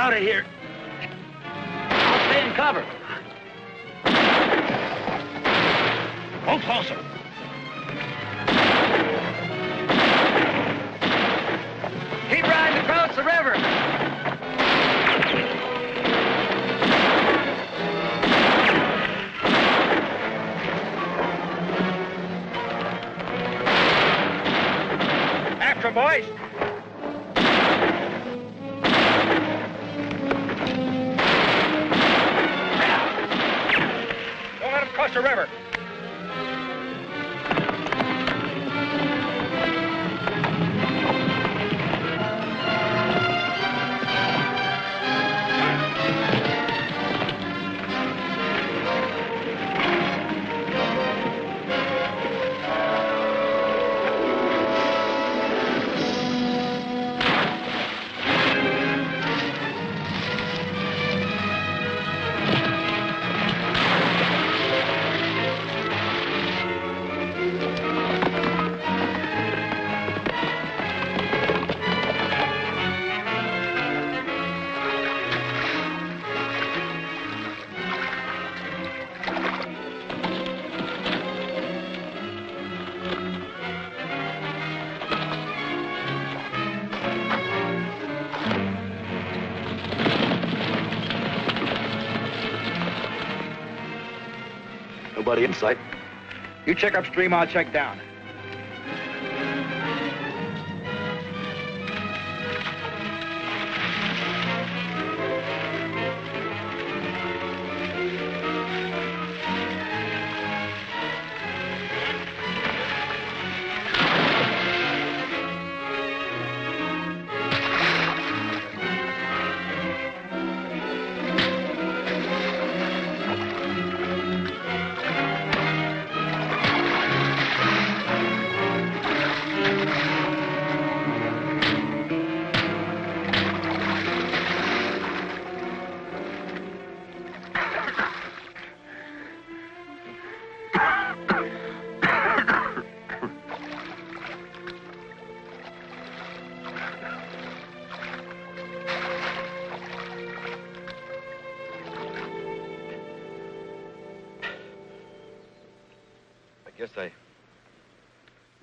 out of here. I'll stay in cover. Go closer. Keep riding across the river. After, boys. Don't let them cross the river. Nobody in sight. You check upstream, I'll check down. Guess I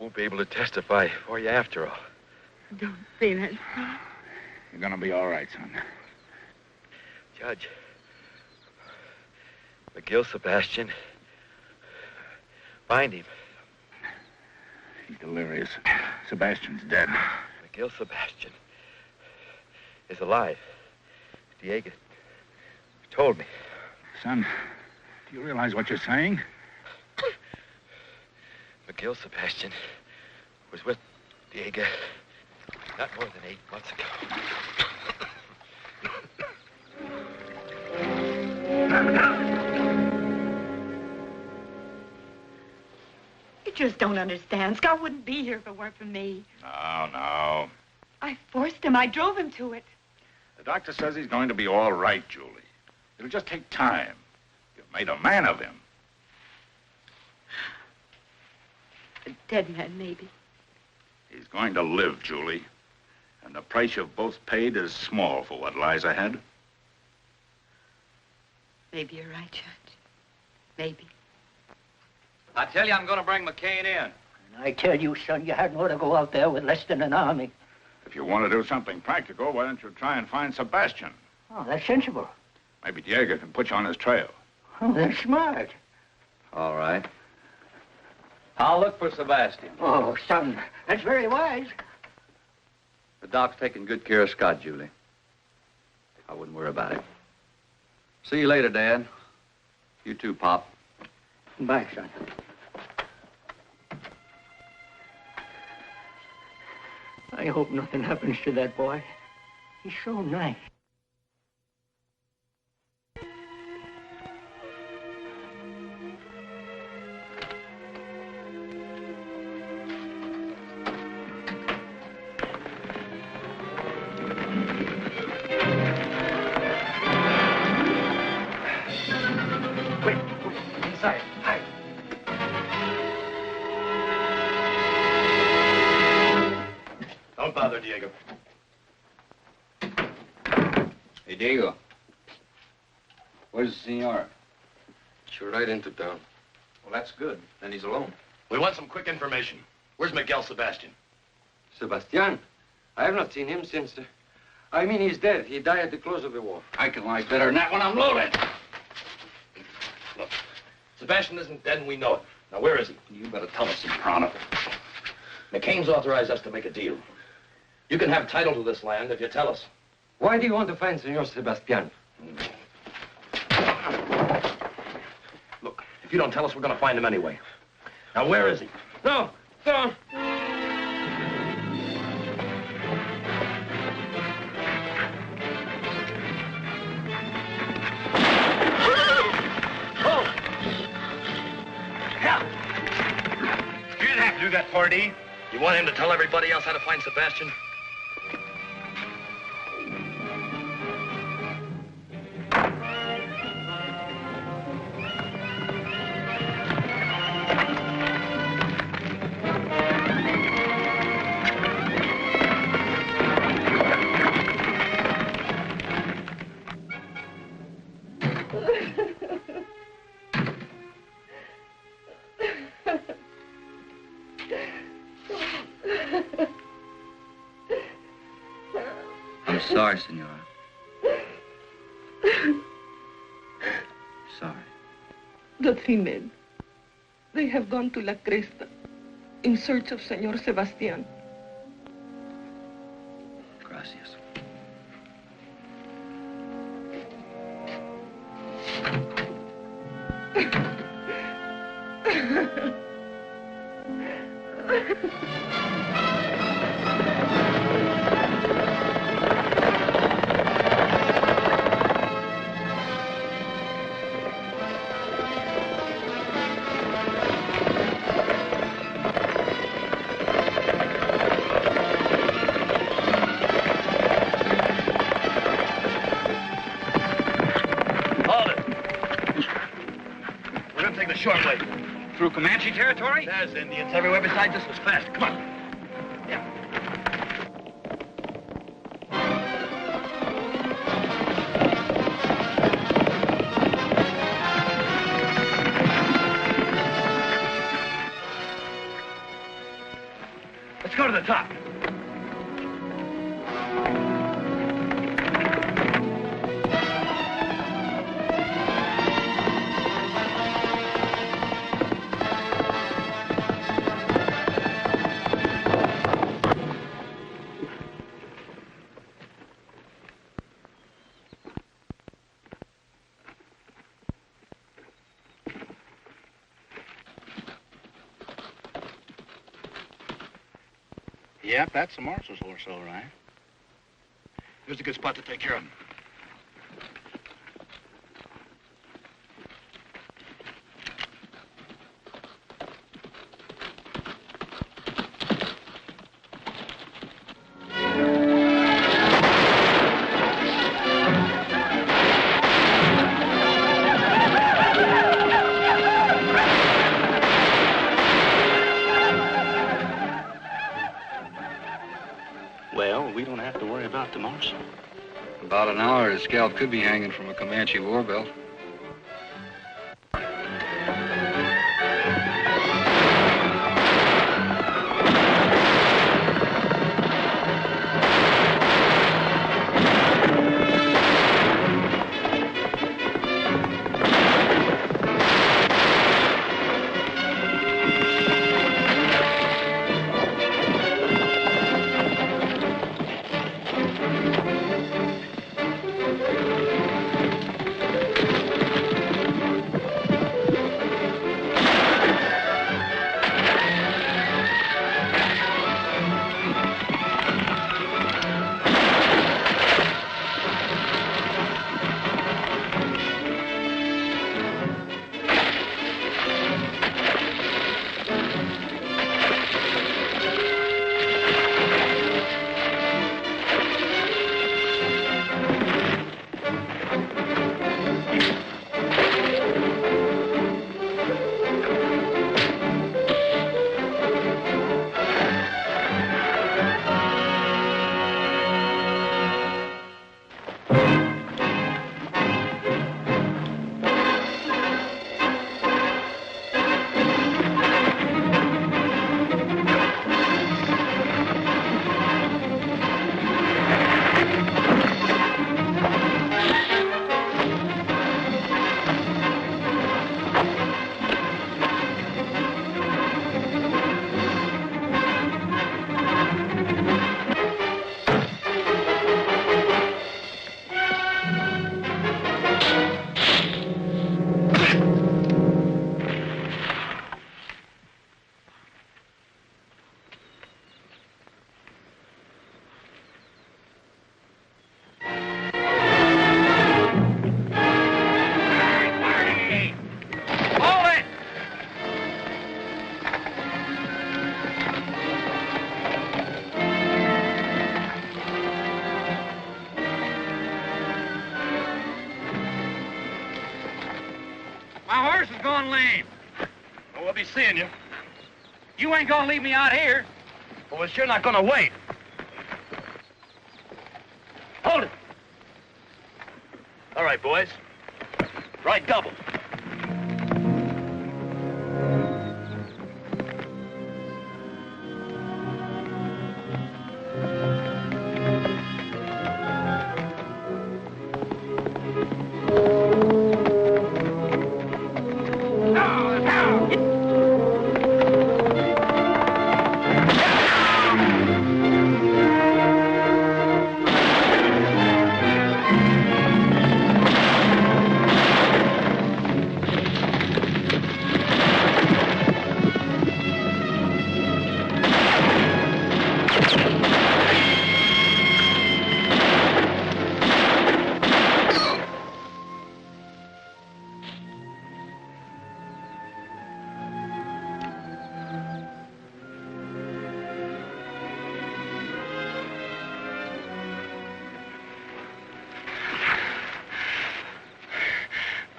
won't be able to testify for you after all. Don't say that. You're gonna be all right, son. Judge, McGill Sebastian, find him. He's delirious. Sebastian's dead. McGill Sebastian is alive. Diego told me. Son, do you realize what you're saying? McGill Sebastian was with Diego not more than 8 months ago. You just don't understand. Scott wouldn't be here if it weren't for me. No. I forced him. I drove him to it. The doctor says he's going to be all right, Julie. It'll just take time. You've made a man of him. A dead man, maybe. He's going to live, Julie. And the price you've both paid is small for what lies ahead. Maybe you're right, Judge. Maybe. I tell you, I'm going to bring McCain in. And I tell you, son, you hadn't ought to go out there with less than an army. If you want to do something practical, why don't you try and find Sebastian? Oh, that's sensible. Maybe Diego can put you on his trail. Oh, that's smart. All right. I'll look for Sebastian. Oh, son, that's very wise. The doc's taking good care of Scott, Julie. I wouldn't worry about it. See you later, Dad. You too, Pop. Bye, son. I hope nothing happens to that boy. He's so nice. Hey, Diego. Where's the senora? She right into town. Well, that's good. Then he's alone. We want some quick information. Where's Miguel Sebastian? Sebastian? I have not seen him since... I mean, he's dead. He died at the close of the war. I can lie better than that when I'm loaded. Look, Sebastian isn't dead and we know it. Now, where is he? You better tell us, Soprano. McCain's authorized us to make a deal. You can have title to this land if you tell us. Why do you want to find Senor Sebastian? Look, if you don't tell us, we're going to find him anyway. Now, where is he? No, no. You didn't have to do that, Pardee. You want him to tell everybody else how to find Sebastian? I'm sorry, senora. Sorry. The 3 men. They have gone to La Cresta in search of Senor Sebastian. Gracias. Hold it. We're going to take the short way. Through Comanche territory? There's Indians everywhere besides this was fast. Come on. Yeah. Let's go to the top. Yep, that's the marshal's horse, all right. Here's a good spot to take care of him. Well, we don't have to worry about the marshal. About an hour, his scalp could be hanging from a Comanche war belt. This is going lame. Well, we'll be seeing you. You ain't gonna leave me out here. Well, we're sure not gonna wait. Hold it. All right, boys. Right double.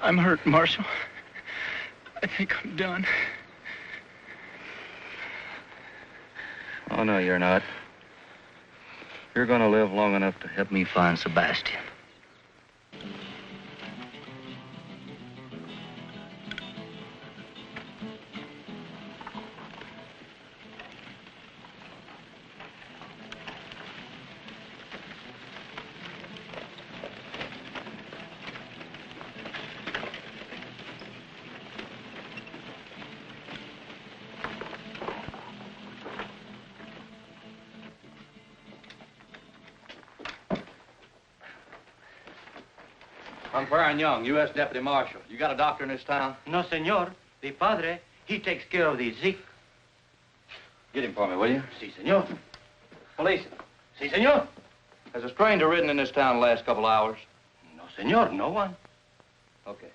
I'm hurt, Marshal. I think I'm done. Oh, no, you're not. You're gonna live long enough to help me find Sebastian. I'm Baron Young, U.S. Deputy Marshal. You got a doctor in this town? No, senor. The padre, he takes care of the sick. Get him for me, will you? Si, senor. Police. Si, senor. Has a stranger ridden in this town the last couple hours? No, senor, no one. Okay.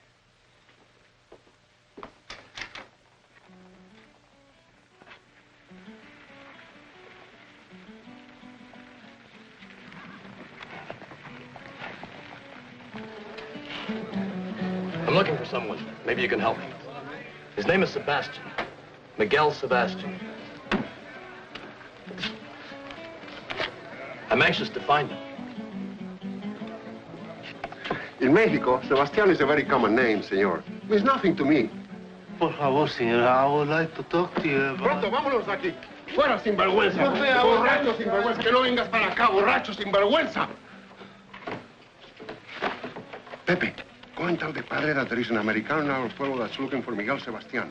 I'm looking for someone. Maybe you can help me. His name is Sebastian. Miguel Sebastian. I'm anxious to find him. In Mexico, Sebastian is a very common name, senor. It means nothing to me. Por favor, senor, I would like to talk to you about... Pronto, vámonos de aquí. Fuera, sinvergüenza. Borracho, sinvergüenza. Que no vengas para acá, borracho, sinvergüenza. Pepe, go and tell the padre that there is an American in our pueblo that's looking for Miguel Sebastián.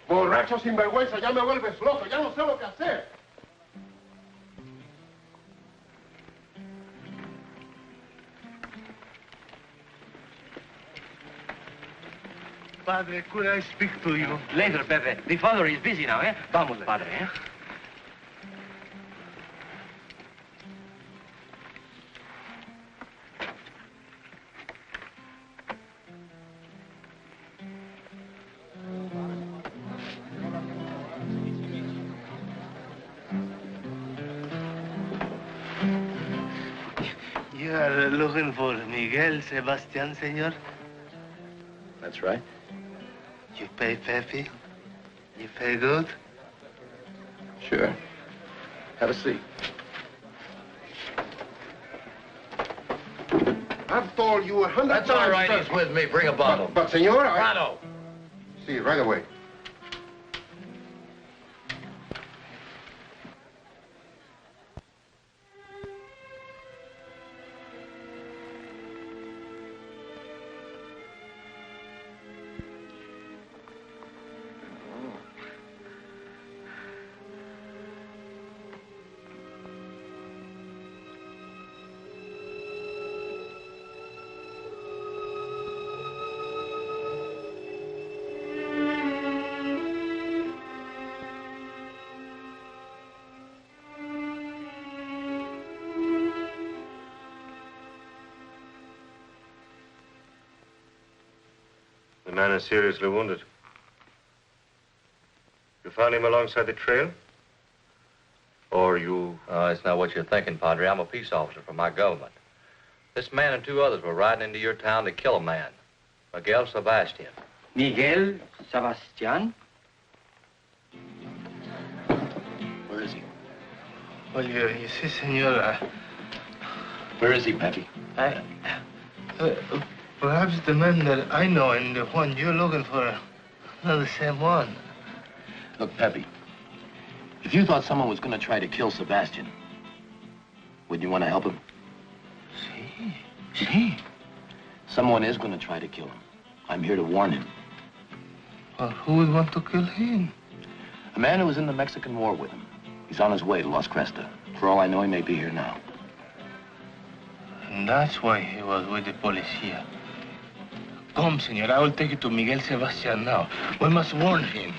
Borracho, sinvergüenza, ya me vuelves loco. Ya no sé lo que hacer. Padre, could I speak to you? Later, Pepe. The father is busy now, eh? Vamos, padre, eh? You are looking for Miguel Sebastián, senor? That's right. You pay Pepe? You pay good? Sure. Have a seat. I've told you 100 times. That's all right. sir. He's with me. Bring a bottle. But senor, I... Prado. See, right away. The man is seriously wounded. You found him alongside the trail? Or you... Oh, it's not what you're thinking, Padre. I'm a peace officer for my government. This man and two others were riding into your town to kill a man. Miguel Sebastian. Miguel Sebastian? Where is he? Well, you see, senor, Where is he, Pepe? perhaps the man that I know and the one you're looking for are not the same one. Look, Pepe, if you thought someone was going to try to kill Sebastian, would you want to help him? See? Someone is going to try to kill him. I'm here to warn him. Well, who would want to kill him? A man who was in the Mexican War with him. He's on his way to Las Crestas. For all I know, he may be here now. And that's why he was with the policia. Come, senor, I will take you to Miguel Sebastian now. We must warn him.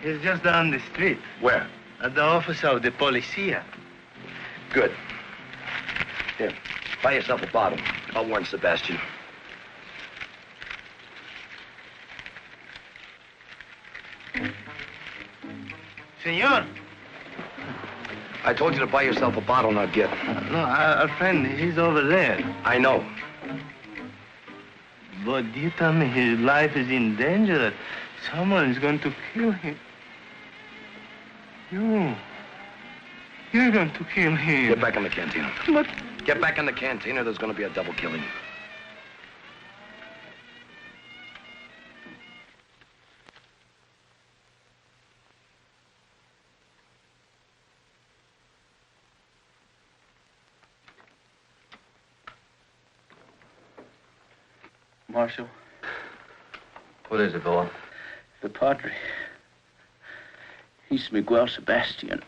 He's just down the street. Where? At the office of the policia. Good. Here, buy yourself a bottle. I'll warn Sebastian. Senor. I told you to buy yourself a bottle, not gift. No, our friend, he's over there. I know. But you tell me his life is in danger, that someone is going to kill him. You're going to kill him. Get back in the cantina. But Get back in the cantina. There's going to be a double killing. Marshal, What is it, boy? the Padre. He's Miguel Sebastian.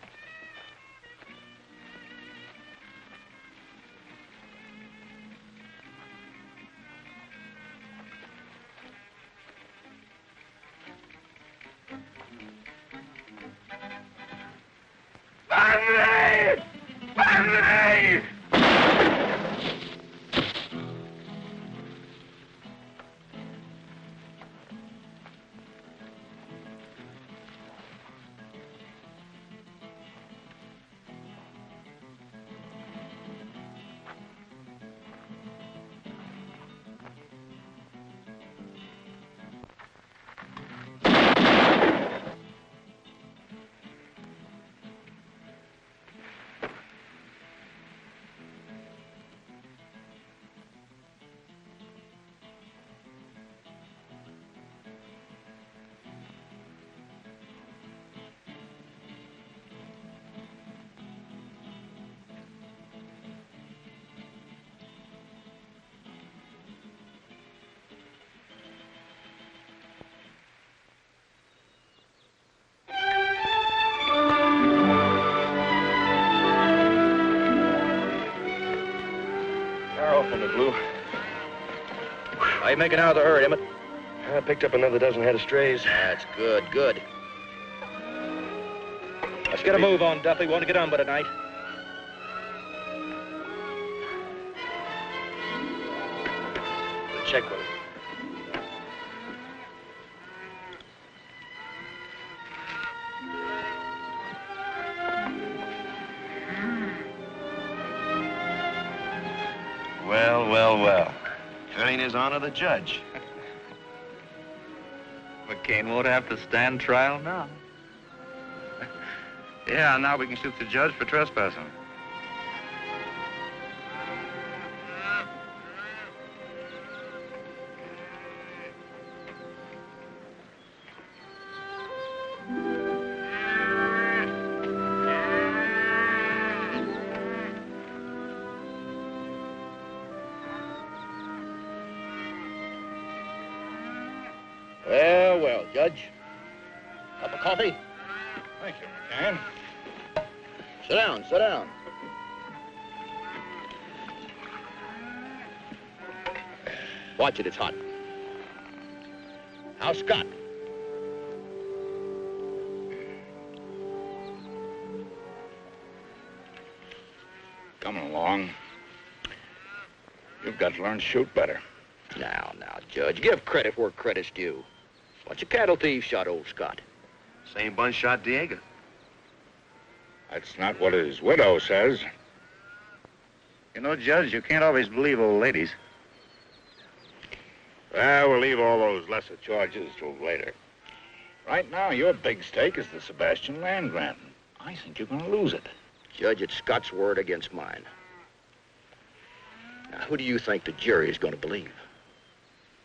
Padre! Padre! From the blue. How you making out of the herd, Emmett? I picked up another dozen head of strays. That's good, good. Let's get a move on, Duffy. We want to get on by tonight. Check with him. Well. Filling his honor, the judge. McCain won't have to stand trial now. Yeah, now we can shoot the judge for trespassing. Well, Judge. Cup of coffee? Thank you, McCann. Sit down. Watch it, it's hot. How's Scott? Coming along. You've got to learn to shoot better. Now, Judge, give credit where credit's due. Bunch of cattle thieves shot old Scott. Same bunch shot Diego. That's not what his widow says. You know, Judge, you can't always believe old ladies. Well, we'll leave all those lesser charges till later. Right now, your big stake is the Sebastian land grant. I think you're going to lose it. Judge, it's Scott's word against mine. Now, who do you think the jury is going to believe?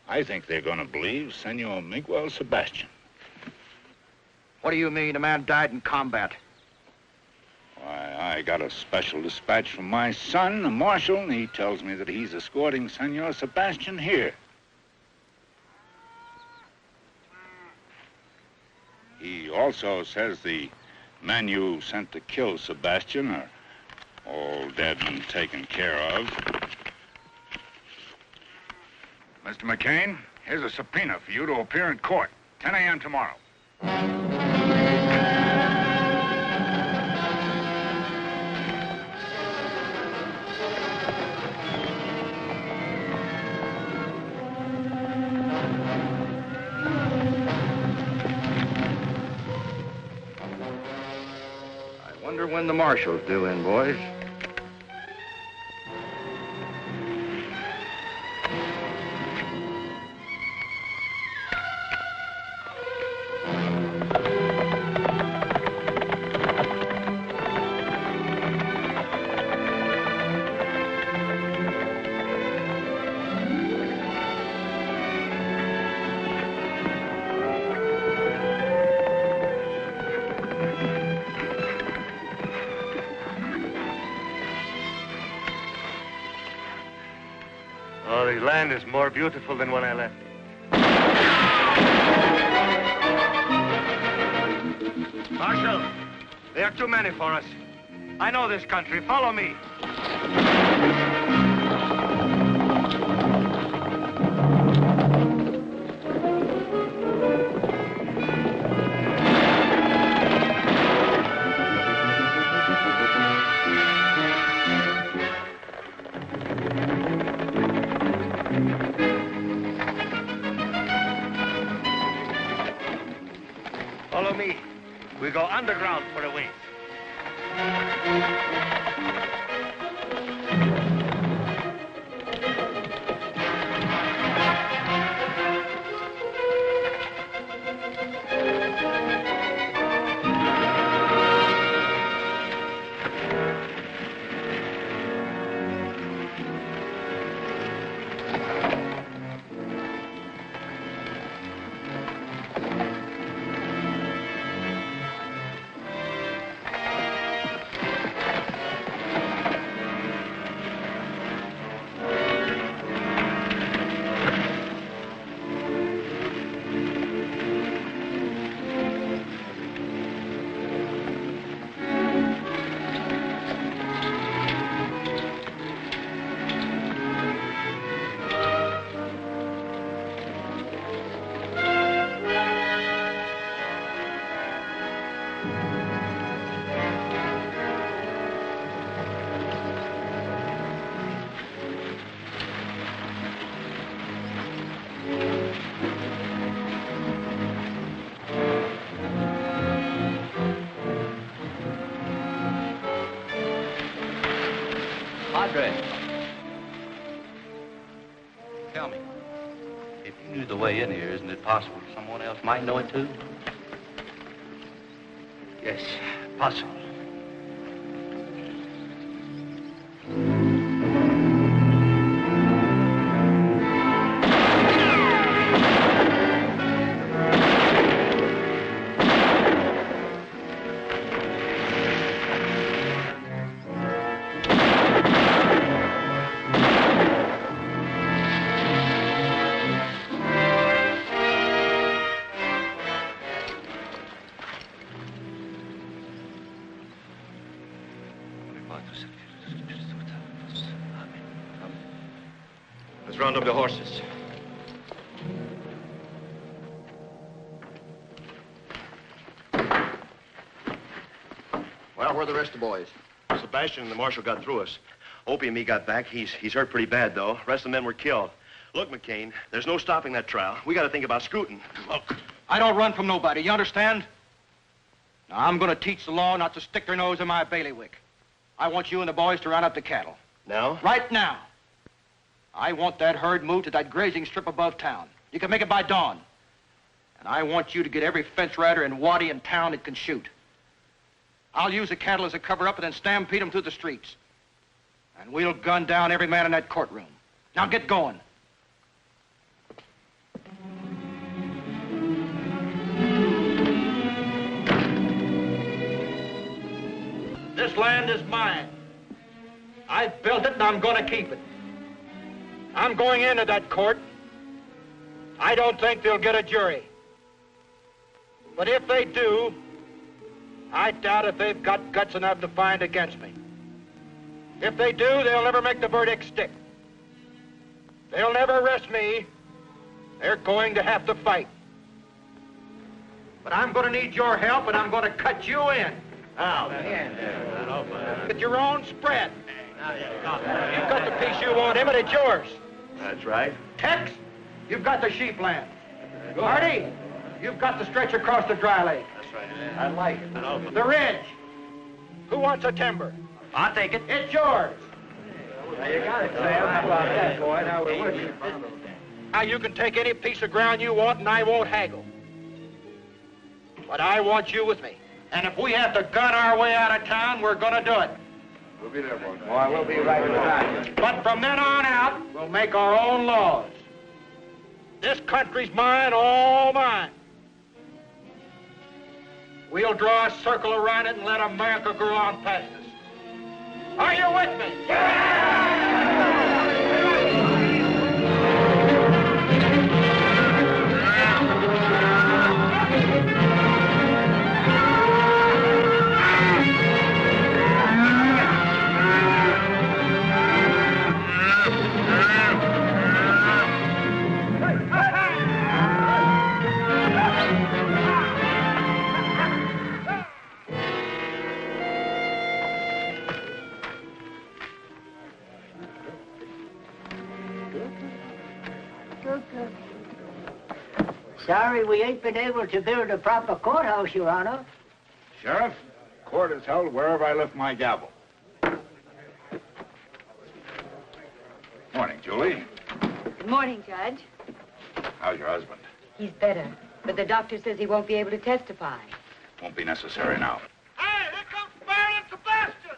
I think they're going to believe Senor Miguel Sebastian. What do you mean? A man died in combat. Why, I got a special dispatch from my son, the marshal, and he tells me that he's escorting Senor Sebastian here. He also says the men you sent to kill Sebastian are all dead and taken care of. Mr. McCain, here's a subpoena for you to appear in court, 10 a.m. tomorrow. I wonder when the marshal's due in, boys. Oh, the land is more beautiful than when I left it. Marshal, there are too many for us. I know this country. Follow me. Follow me. We go underground for a wait. Padre. Tell me, if you knew the way in here, isn't it possible someone else might know it too? Yes, possible. Let's round up the horses. Well, where are the rest of the boys? Sebastian and the marshal got through us. Opie and me got back. He's hurt pretty bad, though. Rest of the men were killed. Look, McCain, there's no stopping that trial. We got to think about scooting. Look, I don't run from nobody, you understand? Now, I'm going to teach the law not to stick their nose in my bailiwick. I want you and the boys to round up the cattle. Now? Right now. I want that herd moved to that grazing strip above town. You can make it by dawn. And I want you to get every fence rider and waddy in town that can shoot. I'll use the cattle as a cover-up and then stampede them through the streets. And we'll gun down every man in that courtroom. Now get going. This land is mine. I built it and I'm going to keep it. I'm going into that court. I don't think they'll get a jury. But if they do, I doubt if they've got guts enough to find against me. If they do, they'll never make the verdict stick. They'll never arrest me. They're going to have to fight. But I'm going to need your help, and I'm going to cut you in. Oh, get your own spread. You've got the piece you want, Emmett, it's yours. That's right. Tex, you've got the sheep land. Marty, you've got the stretch across the dry lake. That's right. I like it. The ridge. Who wants a timber? I'll take it. It's yours. Now you got it, Sam. How about that, boy? Now we're working. Now you can take any piece of ground you want, and I won't haggle. But I want you with me. And if we have to gun our way out of town, we're going to do it. We'll be there, boy. Boy, we'll be right behind you. But from then on out, we'll make our own laws. This country's mine, all mine. We'll draw a circle around it and let America go on past us. Are you with me? Sorry we ain't been able to build a proper courthouse, Your Honor. Sheriff, court is held wherever I lift my gavel. Morning, Julie. Good morning, Judge. How's your husband? He's better, but the doctor says he won't be able to testify. Won't be necessary now. Hey, here comes Marilyn Sebastian!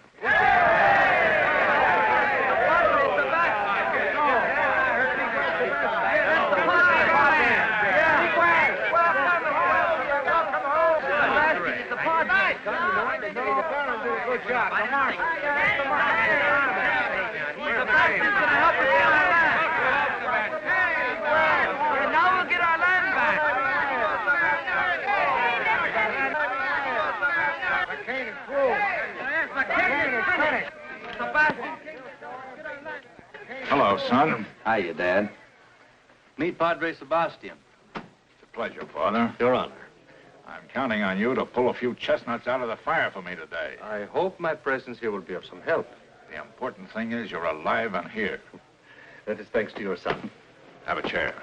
Good job. Sebastian's gonna help us get our land. And now we'll get our land back. McCain is through. Yes, McCain is finished. Sebastian. Hello, son. Hiya, Dad. Meet Padre Sebastian. It's a pleasure, Father. Your Honor. I'm counting on you to pull a few chestnuts out of the fire for me today. I hope my presence here will be of some help. The important thing is you're alive and here. That is thanks to your son. Have a chair.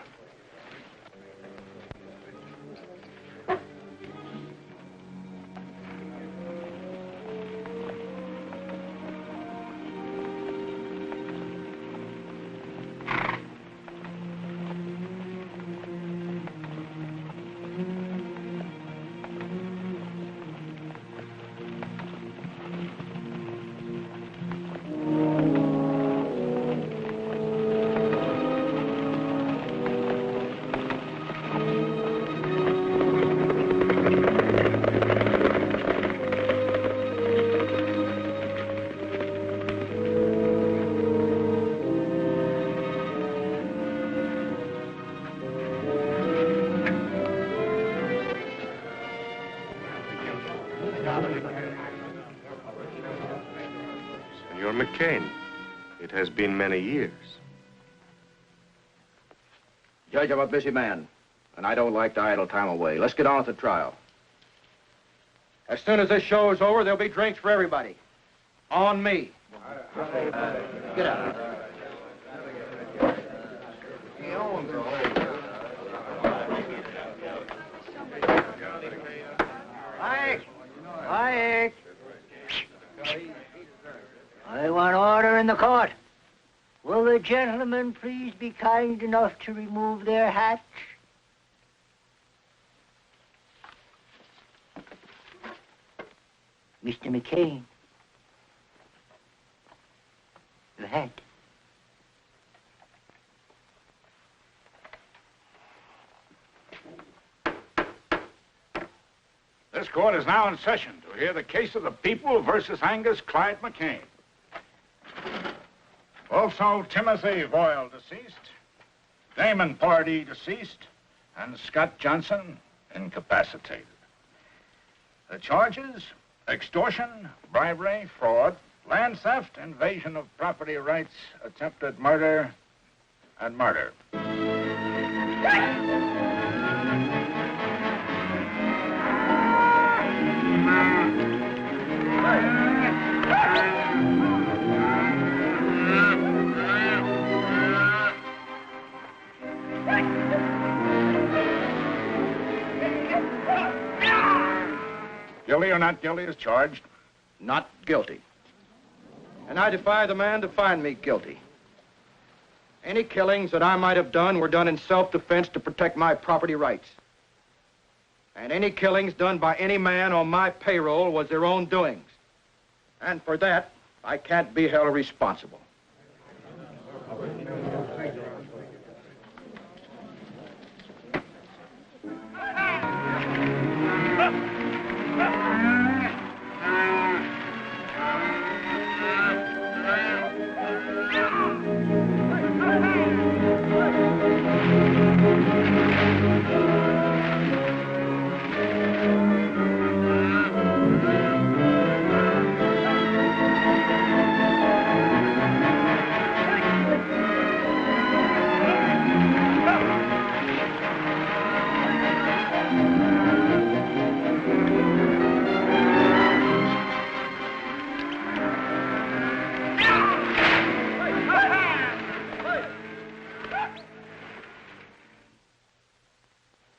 Senor McCain, it has been many years. Judge, I'm a busy man, and I don't like to idle time away. Let's get on with the trial. As soon as this show is over, there'll be drinks for everybody. On me. Get out. Ike! Ike! I want order in the court. Will the gentlemen please be kind enough to remove their hats? Mr. McCain. Your hat. This court is now in session to hear the case of the people versus Angus Clyde McCain. Also, Timothy Boyle, deceased, Damon Pardee, deceased, and Scott Johnson, incapacitated. The charges: extortion, bribery, fraud, land theft, invasion of property rights, attempted murder, and murder. Guilty or not guilty as charged? Not guilty. And I defy the man to find me guilty. Any killings that I might have done were done in self-defense to protect my property rights. And any killings done by any man on my payroll was their own doings. And for that, I can't be held responsible.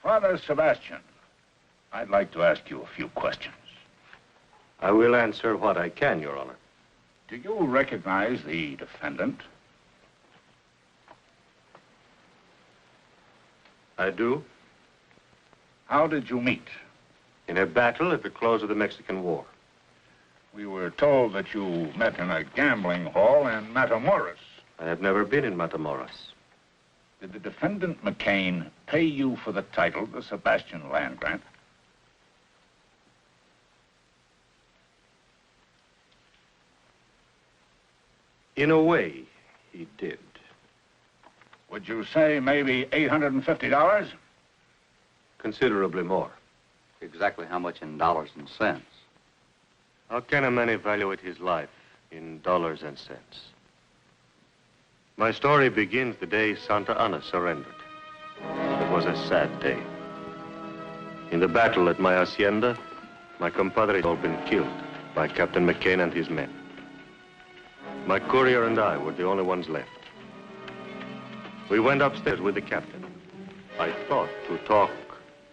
Father Sebastian, I'd like to ask you a few questions. I will answer what I can, Your Honor. Do you recognize the defendant? I do. How did you meet? In a battle at the close of the Mexican War. We were told that you met in a gambling hall in Matamoros. I have never been in Matamoros. Did the defendant McCain pay you for the title, the Sebastian land grant? In a way, he did. Would you say maybe $850? Considerably more. Exactly how much in dollars and cents? How can a man evaluate his life in dollars and cents? My story begins the day Santa Ana surrendered. It was a sad day. In the battle at my hacienda, my compadre had all been killed by Captain McCain and his men. My courier and I were the only ones left. We went upstairs with the captain. I thought to talk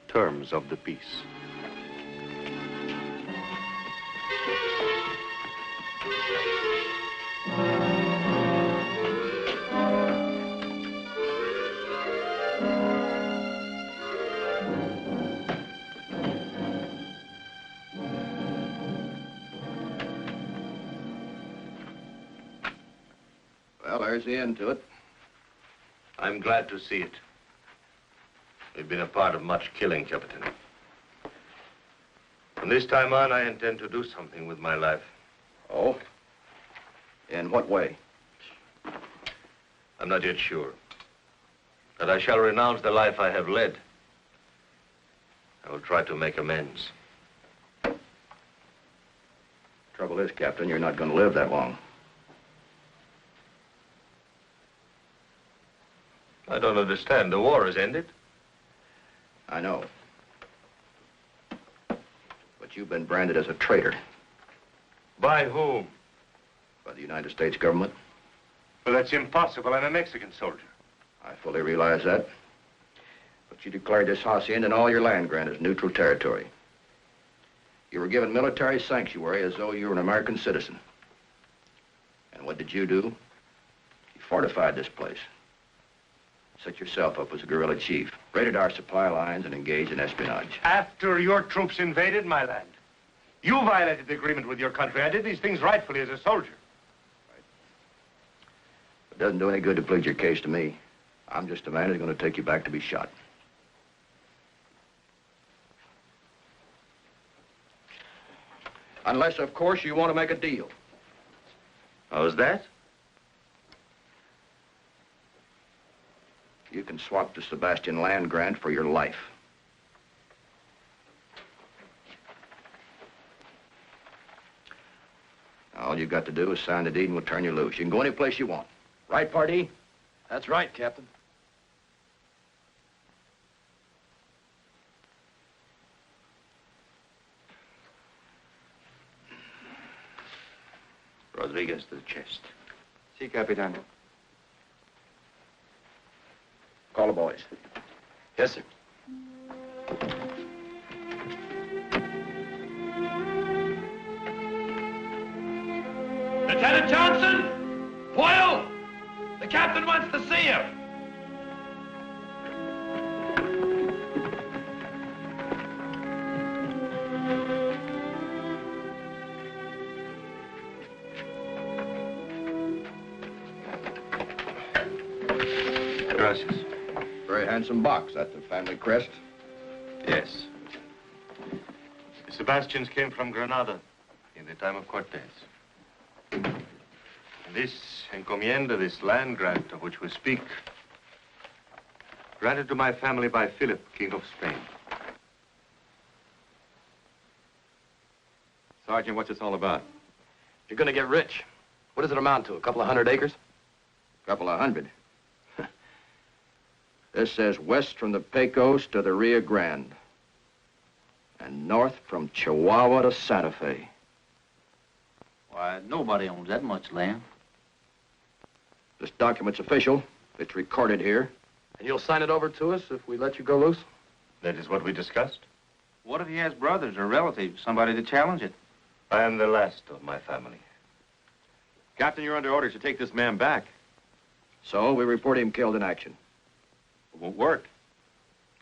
terms of the peace. Well, there's the end to it. I'm glad to see it. We've been a part of much killing, Captain. From this time on, I intend to do something with my life. Oh? In what way? I'm not yet sure. But I shall renounce the life I have led. I will try to make amends. Trouble is, Captain, you're not going to live that long. I don't understand. The war has ended. I know. But you've been branded as a traitor. By whom? By the United States government. Well, that's impossible. I'm a Mexican soldier. I fully realize that. But you declared this hacienda and all your land grant as neutral territory. You were given military sanctuary as though you were an American citizen. And what did you do? You fortified this place. Set yourself up as a guerrilla chief, raided our supply lines, and engaged in espionage. After your troops invaded my land, you violated the agreement with your country. I did these things rightfully as a soldier. It doesn't do any good to plead your case to me. I'm just a man who's going to take you back to be shot. Unless, of course, you want to make a deal. How's that? You can swap the Sebastian land grant for your life. All you got to do is sign the deed and we'll turn you loose. You can go any place you want. Right, Pardee? That's right, Captain. Rodriguez to the chest. Si, Capitan. Call the boys. Yes, sir. Lieutenant Johnson! Boyle! The captain wants to see you. Gracias. Very handsome box. That's the family crest. Yes. The Sebastians came from Granada in the time of Cortez. And this encomienda, this land grant of which we speak, granted to my family by Philip, King of Spain. Sergeant, what's this all about? You're gonna get rich. What does it amount to, a couple of 100 acres? Couple of 100. This says west from the Pecos to the Rio Grande. And north from Chihuahua to Santa Fe. Why, nobody owns that much land. This document's official. It's recorded here. And you'll sign it over to us if we let you go loose? That is what we discussed. What if he has brothers or relatives, somebody to challenge it? I am the last of my family. Captain, you're under orders to take this man back. So we report him killed in action. It won't work.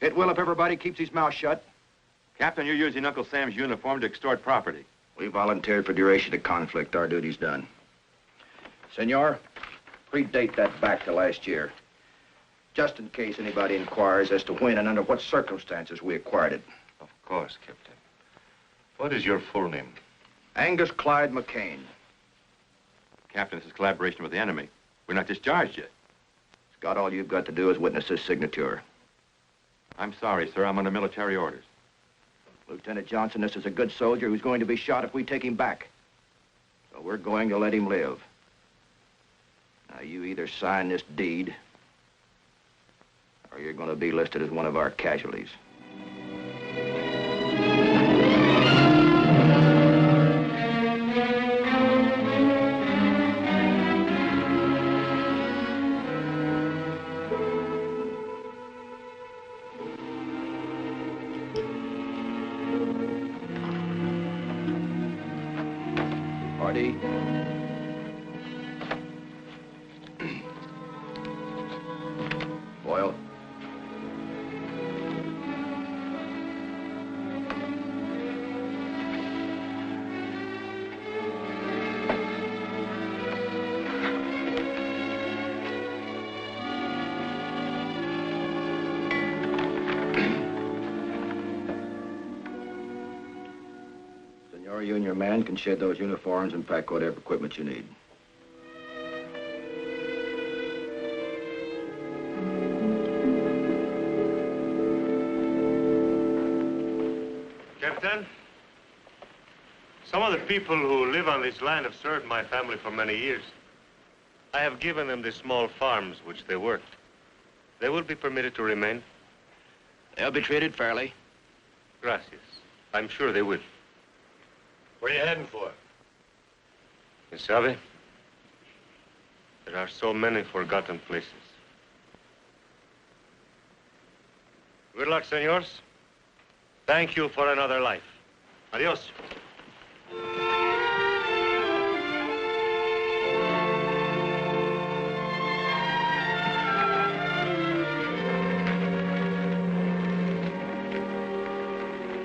It will if everybody keeps his mouth shut. Captain, you're using Uncle Sam's uniform to extort property. We volunteered for duration of conflict. Our duty's done. Senor, predate that back to last year. Just in case anybody inquires as to when and under what circumstances we acquired it. Of course, Captain. What is your full name? Angus Clyde McCain. Captain, this is collaboration with the enemy. We're not discharged yet. Scott, all you've got to do is witness this signature. I'm sorry, sir. I'm under military orders. Lieutenant Johnson, this is a good soldier who's going to be shot if we take him back. So we're going to let him live. Now, you either sign this deed, or you're going to be listed as one of our casualties. Pardee. Boyle. Senor, you and your man can shed those uniforms and pack whatever equipment you need. Captain, some of the people who live on this land have served my family for many years. I have given them the small farms which they worked. They will be permitted to remain. They'll be treated fairly. Gracias. I'm sure they will. Where are you heading for? You sabe? There are so many forgotten places. Good luck, senors. Thank you for another life. Adios.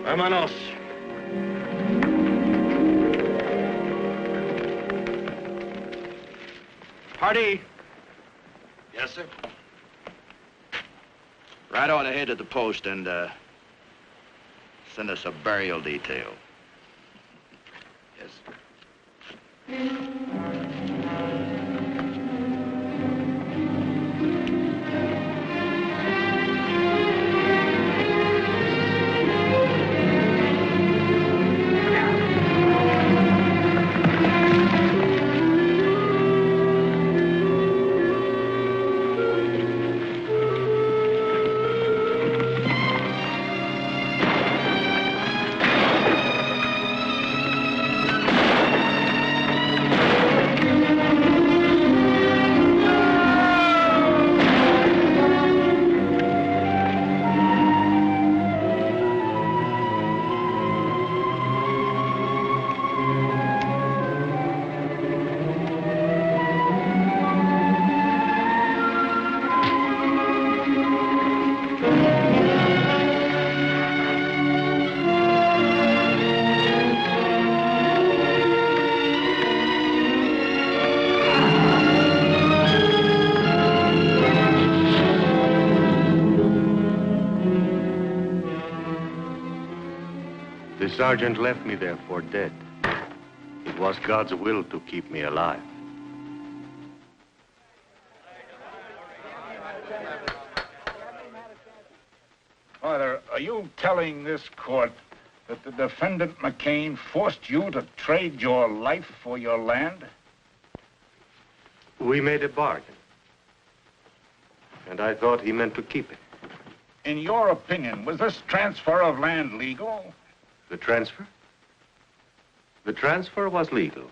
Vámonos. Party. Yes, sir. Ride on ahead to the post and send us a burial detail. Yes, sir. The sergeant left me there for dead. It was God's will to keep me alive. Father, are you telling this court that the defendant McCain forced you to trade your life for your land? We made a bargain. And I thought he meant to keep it. In your opinion, was this transfer of land legal? The transfer? The transfer was legal.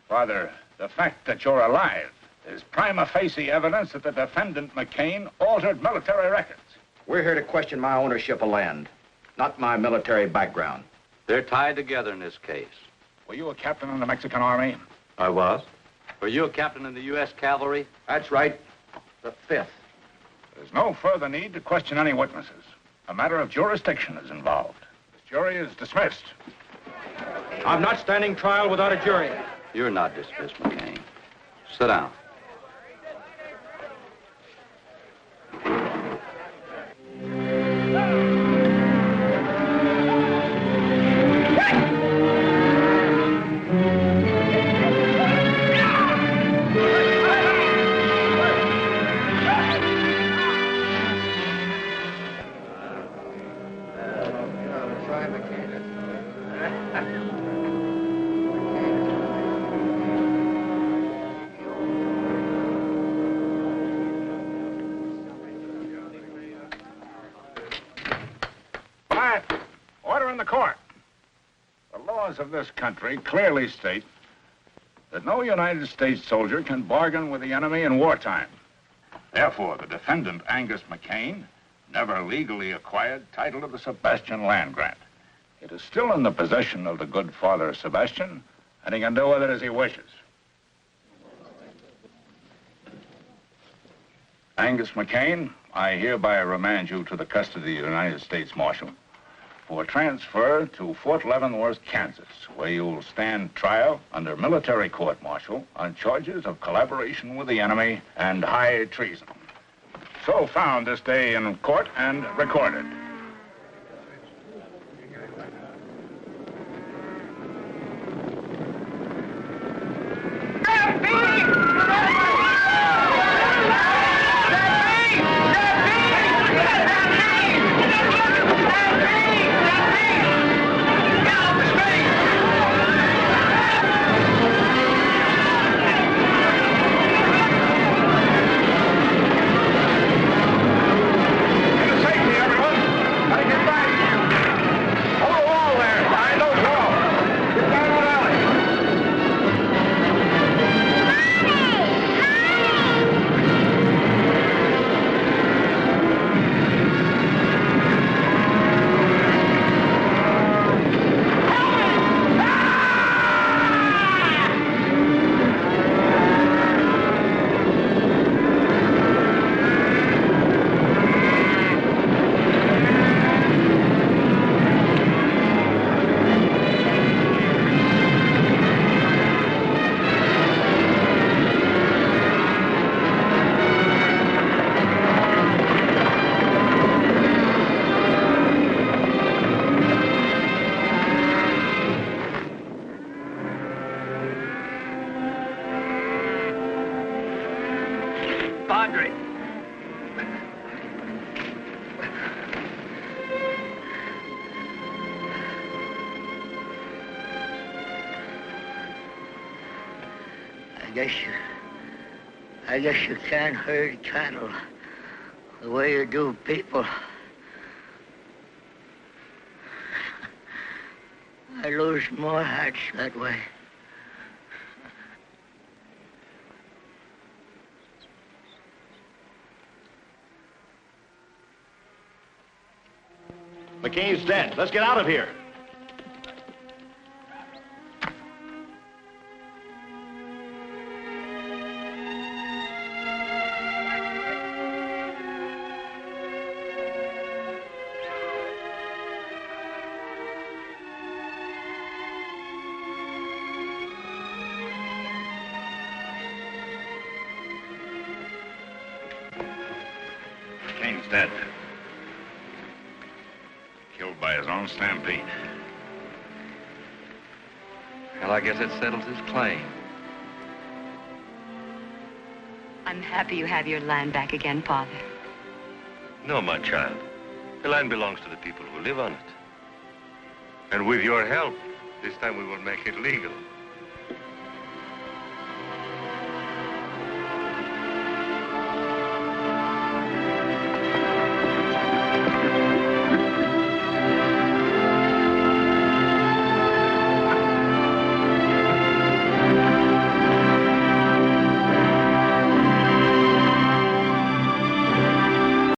Father, the fact that you're alive is prima facie evidence that the defendant McCain altered military records. We're here to question my ownership of land, not my military background. They're tied together in this case. Were you a captain in the Mexican Army? I was. Were you a captain in the U.S. Cavalry? That's right. The 5th. There's no further need to question any witnesses. A matter of jurisdiction is involved. This jury is dismissed. I'm not standing trial without a jury. You're not dismissed, McCain. Sit down. Order in the court. The laws of this country clearly state that no United States soldier can bargain with the enemy in wartime. Therefore, the defendant, Angus McCain, never legally acquired title to the Sebastian land grant. It is still in the possession of the good Father Sebastian, and he can do with it as he wishes. Angus McCain, I hereby remand you to the custody of the United States Marshal for transfer to Fort Leavenworth, Kansas, where you will stand trial under military court-martial on charges of collaboration with the enemy and high treason. So found this day in court and recorded. Safety, everyone! I guess you can't herd cattle the way you do people. I lose more hats that way. McCain's dead. Let's get out of here. McCain's dead. Killed by his own stampede. Well, I guess it settles his claim. I'm happy you have your land back again, Father. No, my child. The land belongs to the people who live on it. And with your help, this time we will make it legal.